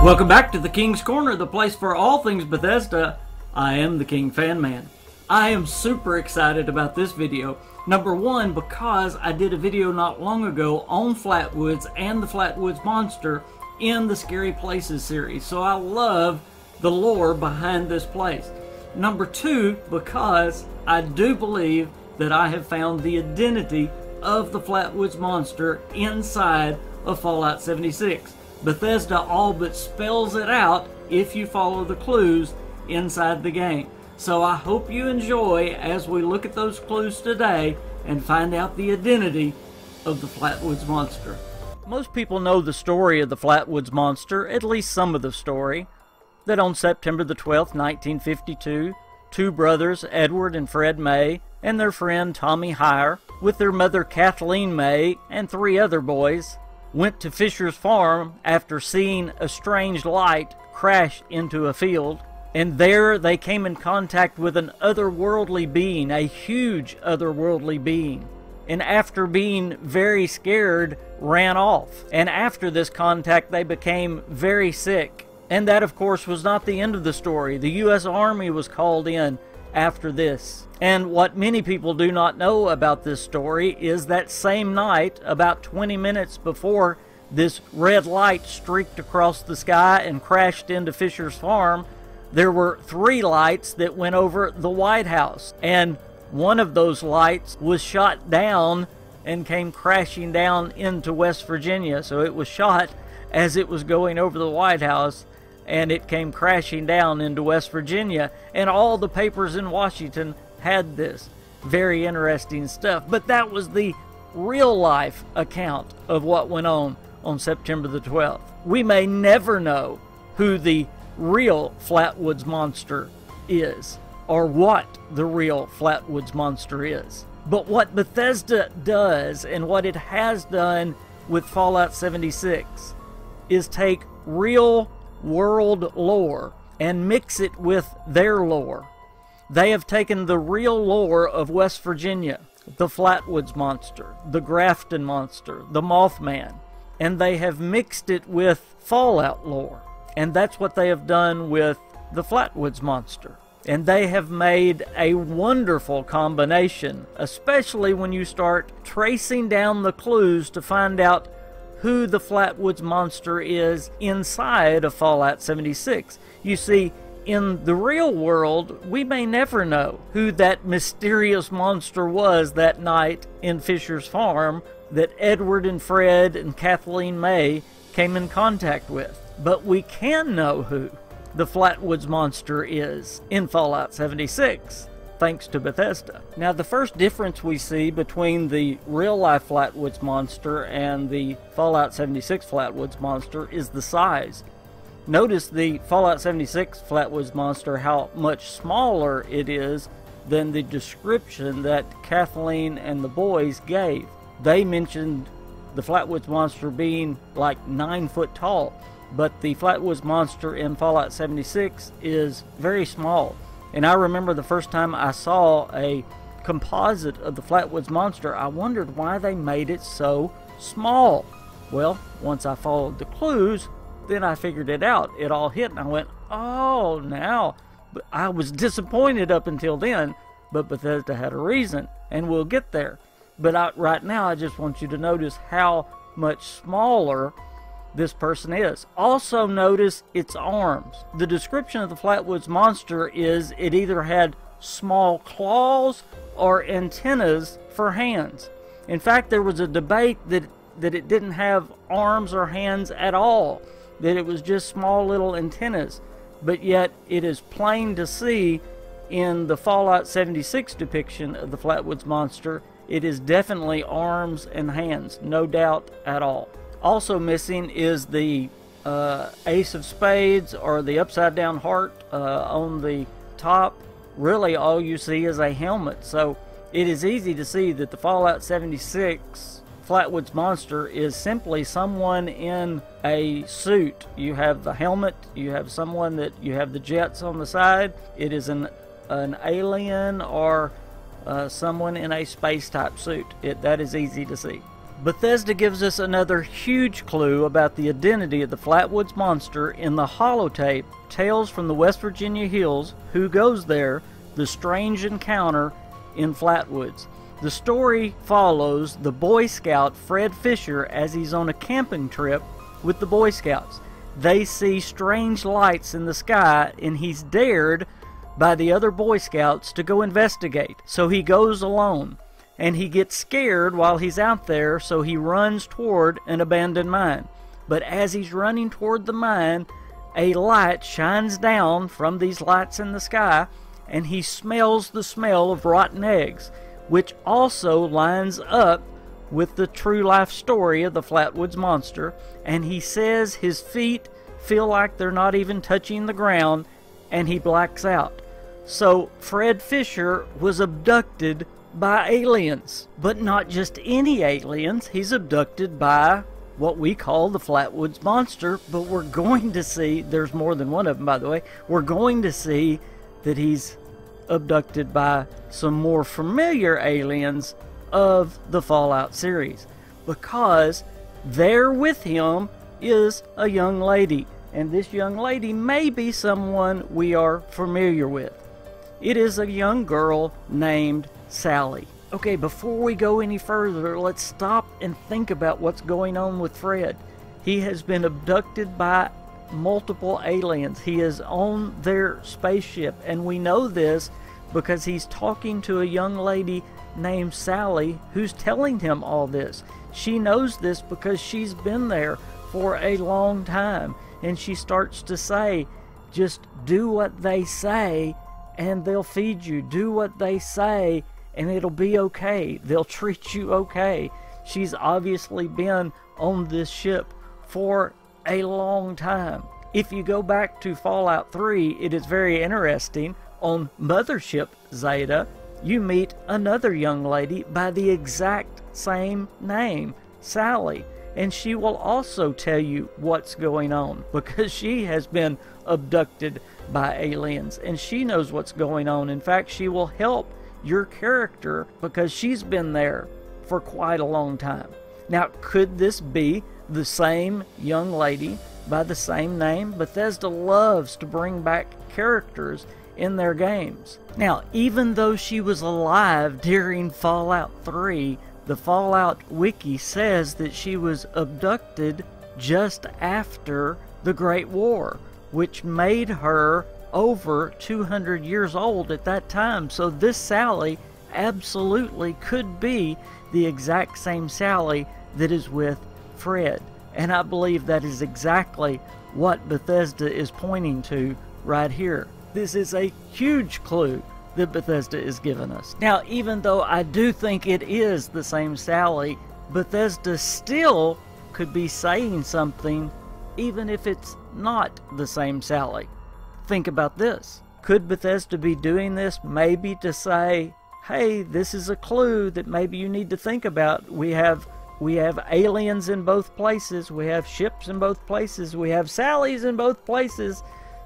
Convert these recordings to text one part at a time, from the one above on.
Welcome back to the King's Corner, the place for all things Bethesda. I am the KingFanMan. I am super excited about this video. Number one, because I did a video not long ago on Flatwoods and the Flatwoods Monster in the Scary Places series. So I love the lore behind this place. Number two, because I do believe that I have found the identity of the Flatwoods Monster inside of Fallout 76. Bethesda all but spells it out if you follow the clues inside the game. So I hope you enjoy as we look at those clues today and find out the identity of the Flatwoods Monster. Most people know the story of the Flatwoods Monster, at least some of the story, that on September the 12th, 1952, two brothers, Edward and Fred May, and their friend Tommy Hire, with their mother Kathleen May and three other boys, went to Fisher's farm after seeing a strange light crash into a field, and there they came in contact with an otherworldly being, a huge otherworldly being, and after being very scared, ran off. And after this contact, they became very sick. And that, of course, was not the end of the story. The U.S. Army was called in after this. And what many people do not know about this story is that same night, about 20 minutes before this red light streaked across the sky and crashed into Fisher's farm, there were three lights that went over the White House. And one of those lights was shot down and came crashing down into West Virginia. So it was shot as it was going over the White House, and it came crashing down into West Virginia. And all the papers in Washington had this. Very interesting stuff. But that was the real life account of what went on September the 12th. We may never know who the real Flatwoods Monster is, or what the real Flatwoods Monster is. But what Bethesda does, and what it has done with Fallout 76, is take real world lore and mix it with their lore. They have taken the real lore of West Virginia, the Flatwoods Monster, the Grafton Monster, the Mothman, and they have mixed it with Fallout lore. And that's what they have done with the Flatwoods Monster. And they have made a wonderful combination, especially when you start tracing down the clues to find out who the Flatwoods Monster is inside of Fallout 76. You see, in the real world, we may never know who that mysterious monster was that night in Fisher's farm that Edward and Fred and Kathleen May came in contact with. But we can know who the Flatwoods Monster is in Fallout 76, thanks to Bethesda. Now, the first difference we see between the real-life Flatwoods Monster and the Fallout 76 Flatwoods Monster is the size. Notice the Fallout 76 Flatwoods Monster, how much smaller it is than the description that Kathleen and the boys gave. They mentioned the Flatwoods Monster being like 9 foot tall, but the Flatwoods Monster in Fallout 76 is very small. And I remember the first time I saw a composite of the Flatwoods Monster, I wondered why they made it so small. Well, once I followed the clues, then I figured it out. It all hit, and I went, oh, now. But I was disappointed up until then, but Bethesda had a reason, and we'll get there. But right now, I just want you to notice how much smaller this person is. Also notice its arms. The description of the Flatwoods Monster is it either had small claws or antennas for hands. In fact, there was a debate that it didn't have arms or hands at all, that it was just small little antennas. But yet it is plain to see in the Fallout 76 depiction of the Flatwoods Monster, it is definitely arms and hands, no doubt at all. Also missing is the Ace of Spades, or the upside down heart on the top. Really all you see is a helmet. So it is easy to see that the Fallout 76 Flatwoods Monster is simply someone in a suit. You have the helmet, you have someone that you have the jets on the side. It is an alien or someone in a space type suit. That is easy to see. Bethesda gives us another huge clue about the identity of the Flatwoods Monster in the holotape Tales from the West Virginia Hills, Who Goes There? The Strange Encounter in Flatwoods. The story follows the Boy Scout Fred Fisher as he's on a camping trip with the Boy Scouts. They see strange lights in the sky, and he's dared by the other Boy Scouts to go investigate. So he goes alone, and he gets scared while he's out there, so he runs toward an abandoned mine. But as he's running toward the mine, a light shines down from these lights in the sky, and he smells the smell of rotten eggs, which also lines up with the true life story of the Flatwoods Monster. And he says his feet feel like they're not even touching the ground, and he blacks out. So Fred Fisher was abducted by aliens, but not just any aliens. He's abducted by what we call the Flatwoods Monster, but we're going to see, there's more than one of them, by the way, we're going to see that he's abducted by some more familiar aliens of the Fallout series, because there with him is a young lady, and this young lady may be someone we are familiar with. It is a young girl named Sallie. Okay, before we go any further, let's stop and think about what's going on with Fred. He has been abducted by multiple aliens. He is on their spaceship, and we know this because he's talking to a young lady named Sallie who's telling him all this. She knows this because she's been there for a long time, and she starts to say, just do what they say and they'll feed you. Do what they say and it'll be okay. They'll treat you okay. She's obviously been on this ship for a long time. If you go back to Fallout 3, it is very interesting. On Mothership Zeta, you meet another young lady by the exact same name, Sallie, and she will also tell you what's going on, because she has been abducted by aliens and she knows what's going on. In fact, she will help your character because she's been there for quite a long time. Now, could this be the same young lady by the same name? Bethesda loves to bring back characters in their games. Now, even though she was alive during Fallout 3, the Fallout Wiki says that she was abducted just after the Great War, which made her over 200 years old at that time. So this Sallie absolutely could be the exact same Sallie that is with Fred. And I believe that is exactly what Bethesda is pointing to right here. This is a huge clue that Bethesda is giving us. Now, even though I do think it is the same Sallie, Bethesda still could be saying something even if it's not the same Sallie. Think about this. Could Bethesda be doing this maybe to say, hey, this is a clue that maybe you need to think about. We have aliens in both places. We have ships in both places. We have Sallies in both places.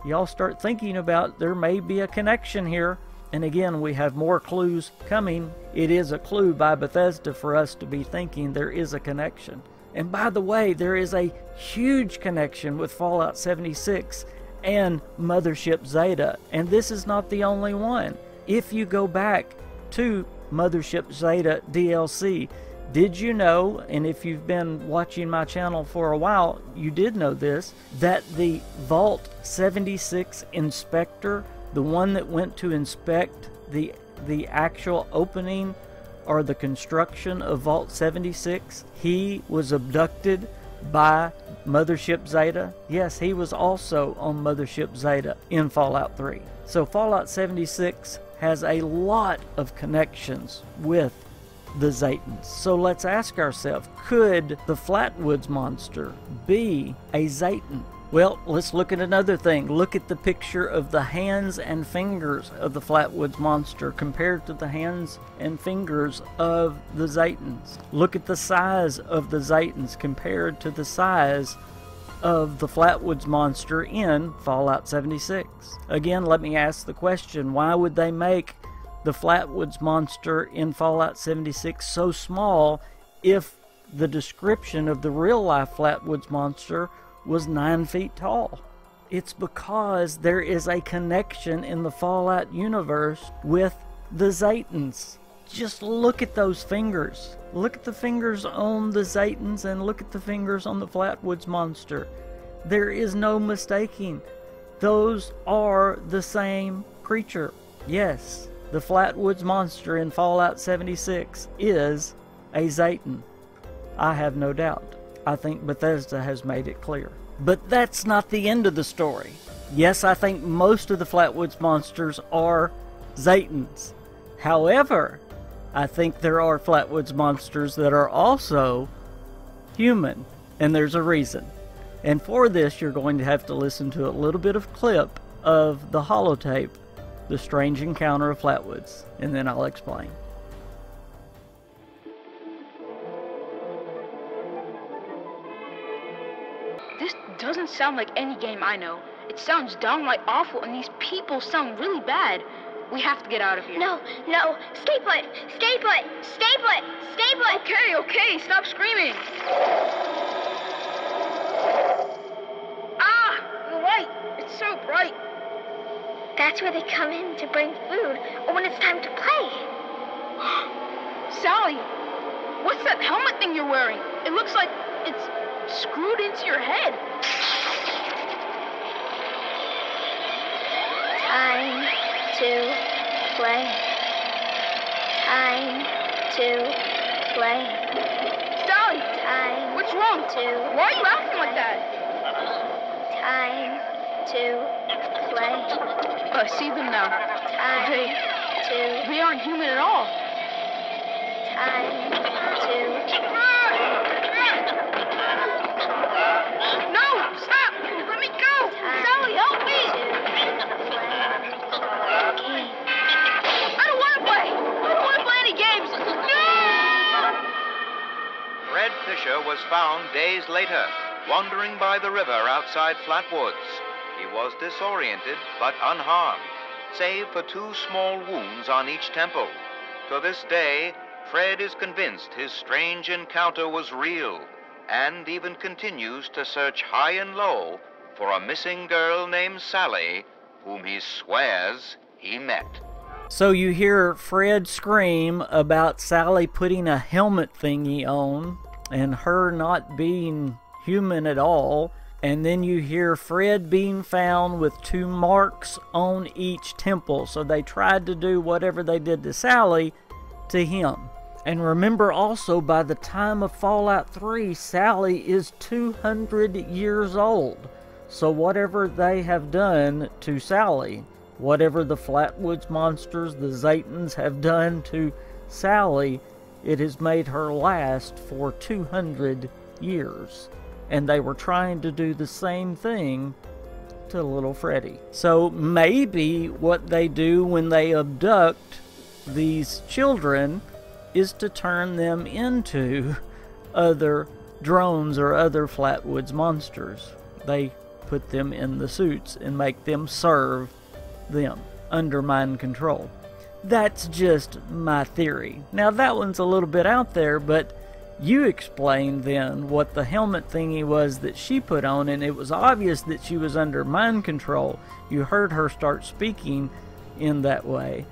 Y'all start thinking about there may be a connection here. And again, we have more clues coming. It is a clue by Bethesda for us to be thinking there is a connection. And by the way, there is a huge connection with Fallout 76 and Mothership Zeta. And this is not the only one. If you go back to Mothership Zeta DLC, did you know, and if you've been watching my channel for a while, you did know this, that the Vault 76 inspector, the one that went to inspect the actual opening or the construction of Vault 76, he was abducted by Mothership Zeta? Yes, he was also on Mothership Zeta in Fallout 3. So Fallout 76 has a lot of connections with the Zetans. So let's ask ourselves, could the Flatwoods Monster be a Zetan? Well, let's look at another thing. Look at the picture of the hands and fingers of the Flatwoods Monster compared to the hands and fingers of the Zetans. Look at the size of the Zetans compared to the size of the Flatwoods Monster in Fallout 76. Again, let me ask the question, why would they make the Flatwoods Monster in Fallout 76 so small if the description of the real-life Flatwoods Monster was 9 feet tall. It's because there is a connection in the Fallout universe with the Zetans. Just look at those fingers. Look at the fingers on the Zetans and look at the fingers on the Flatwoods Monster. There is no mistaking. Those are the same creature. Yes, the Flatwoods Monster in Fallout 76 is a Zetan. I have no doubt. I think Bethesda has made it clear. But that's not the end of the story. Yes, I think most of the Flatwoods Monsters are Zetans. However, I think there are Flatwoods Monsters that are also human, and there's a reason. And for this, you're going to have to listen to a little bit of clip of the holotape, The Strange Encounter of Flatwoods, and then I'll explain. This doesn't sound like any game I know. It sounds downright awful, and these people sound really bad. We have to get out of here. No, no, stay put, stay put, stay put, stay put. Okay, stop screaming. Ah, the light, it's so bright. That's where they come in to bring food, or when it's time to play. Sallie, what's that helmet thing you're wearing? It looks like it's screwed into your head. Time to play. Time to play. Sallie, Time what's wrong? to Why are you acting like that? Time to play. I see them now. Time to They aren't human at all. time to No, stop! Let me go! Sallie, help me! I don't want to play! I don't want to play any games! No! Fred Fisher was found days later, wandering by the river outside Flatwoods. He was disoriented but unharmed, save for 2 small wounds on each temple. To this day, Fred is convinced his strange encounter was real, and even continues to search high and low for a missing girl named Sallie, whom he swears he met. So you hear Fred scream about Sallie putting a helmet thingy on and her not being human at all. And then you hear Fred being found with 2 marks on each temple. So they tried to do whatever they did to Sallie to him. And remember also, by the time of Fallout 3, Sallie is 200 years old. So whatever they have done to Sallie, whatever the Flatwoods Monsters, the Zetans have done to Sallie, it has made her last for 200 years. And they were trying to do the same thing to little Freddy. So maybe what they do when they abduct these children is to turn them into other drones or other Flatwoods Monsters. They put them in the suits and make them serve them under mind control. That's just my theory. Now that one's a little bit out there, but you explained then what the helmet thingy was that she put on, and it was obvious that she was under mind control. You heard her start speaking in that way,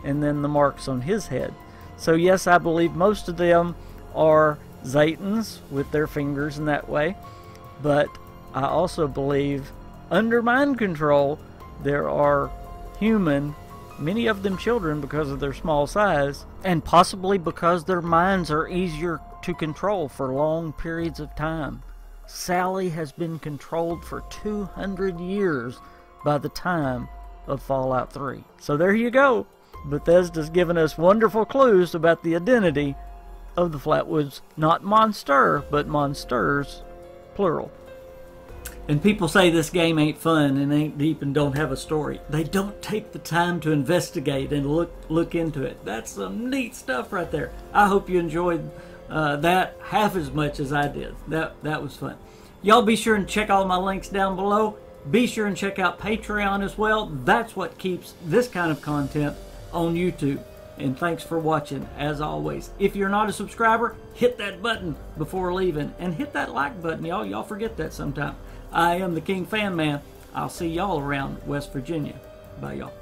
and then the marks on his head. So yes, I believe most of them are Zetans with their fingers in that way, but I also believe under mind control there are human, many of them children because of their small size, and possibly because their minds are easier to control for long periods of time. Sallie has been controlled for 200 years by the time of Fallout 3. So there you go. Bethesda's given us wonderful clues about the identity of the Flatwoods, not monster, but monsters, plural. And people say this game ain't fun and ain't deep and don't have a story. They don't take the time to investigate and look into it. That's some neat stuff right there. I hope you enjoyed that half as much as I did. That was fun. Y'all be sure and check all my links down below. Be sure and check out Patreon as well. That's what keeps this kind of content on YouTube. And thanks for watching, as always. If you're not a subscriber, hit that button before leaving. And hit that like button, y'all. Y'all forget that sometime. I am the KingFanMan. I'll see y'all around West Virginia. Bye, y'all.